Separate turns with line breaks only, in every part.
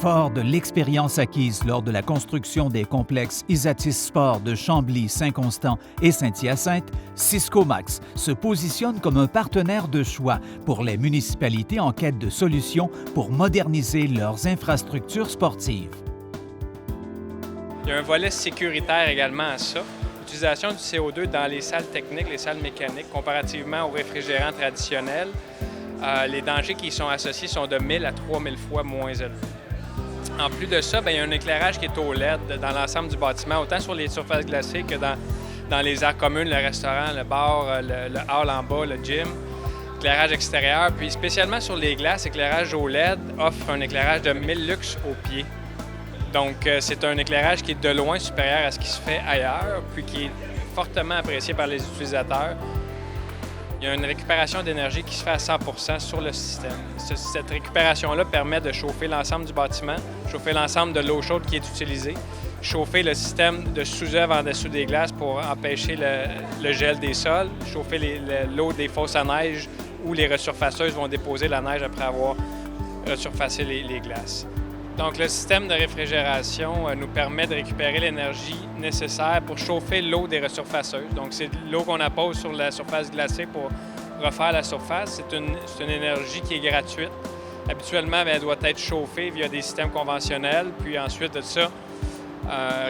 Fort de l'expérience acquise lors de la construction des complexes Isatis Sport de Chambly, Saint-Constant et Saint-Hyacinthe, Cisco Max se positionne comme un partenaire de choix pour les municipalités en quête de solutions pour moderniser leurs infrastructures sportives.
Il y a un volet sécuritaire également à ça. L'utilisation du CO2 dans les salles techniques, les salles mécaniques, comparativement aux réfrigérants traditionnels, les dangers qui y sont associés sont de 1000 à 3000 fois moins élevés. En plus de ça, il y a un éclairage qui est au LED dans l'ensemble du bâtiment, autant sur les surfaces glacées que dans les aires communes, le restaurant, le bar, le hall en bas, le gym, éclairage extérieur. Puis spécialement sur les glaces, l'éclairage au LED offre un éclairage de 1000 lux au pied. Donc c'est un éclairage qui est de loin supérieur à ce qui se fait ailleurs, puis qui est fortement apprécié par les utilisateurs. Il y a une récupération d'énergie qui se fait à 100% sur le système. Cette récupération-là permet de chauffer l'ensemble du bâtiment, chauffer l'ensemble de l'eau chaude qui est utilisée, chauffer le système de sous-œuvre en dessous des glaces pour empêcher le gel des sols, chauffer l'eau des fosses à neige où les resurfaceuses vont déposer la neige après avoir resurfacé les glaces. Donc, le système de réfrigération nous permet de récupérer l'énergie nécessaire pour chauffer l'eau des resurfaceuses. Donc, c'est l'eau qu'on appose sur la surface glacée pour refaire la surface. C'est une énergie qui est gratuite. Habituellement, elle doit être chauffée via des systèmes conventionnels, puis ensuite de ça,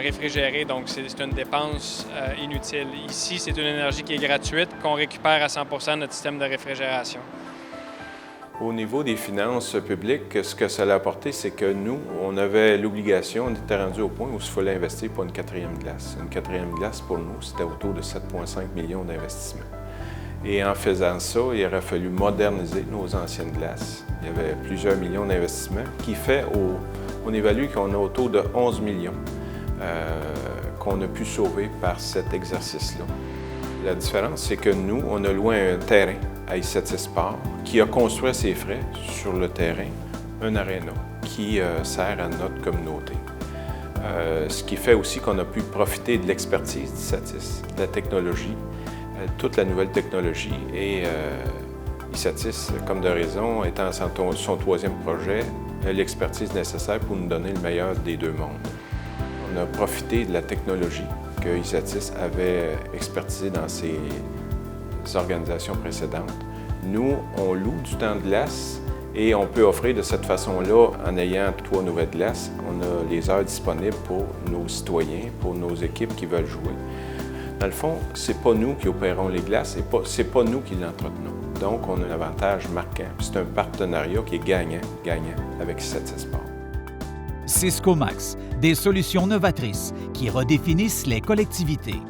réfrigérée. Donc, c'est une dépense inutile. Ici, c'est une énergie qui est gratuite, qu'on récupère à 100% de notre système de réfrigération.
Au niveau des finances publiques, ce que ça a apporté, c'est que nous, on avait l'obligation, on était rendu au point où il fallait investir pour une quatrième glace. Une quatrième glace, pour nous, c'était autour de 7,5 millions d'investissements. Et en faisant ça, il aurait fallu moderniser nos anciennes glaces. Il y avait plusieurs millions d'investissements, qui fait, on évalue qu'on a autour de 11 millions qu'on a pu sauver par cet exercice-là. La différence, c'est que nous, on a loué un terrain à Isatis Sport qui a construit à ses frais sur le terrain un aréna qui sert à notre communauté. Ce qui fait aussi qu'on a pu profiter de l'expertise d'Isatis, de la technologie, toute la nouvelle technologie. Et Isatis, comme de raison, étant son troisième projet, a l'expertise nécessaire pour nous donner le meilleur des deux mondes. On a profité de la technologie que Isatis avait expertisée dans ses organisations précédentes. Nous, on loue du temps de glace et on peut offrir de cette façon-là, en ayant 3 nouvelles glaces, on a les heures disponibles pour nos citoyens, pour nos équipes qui veulent jouer. Dans le fond, c'est pas nous qui opérons les glaces, c'est pas nous qui l'entretenons. Donc, on a un avantage marquant. C'est un partenariat qui est gagnant avec Isatis Sport.
Cisco Max, des solutions novatrices qui redéfinissent les collectivités.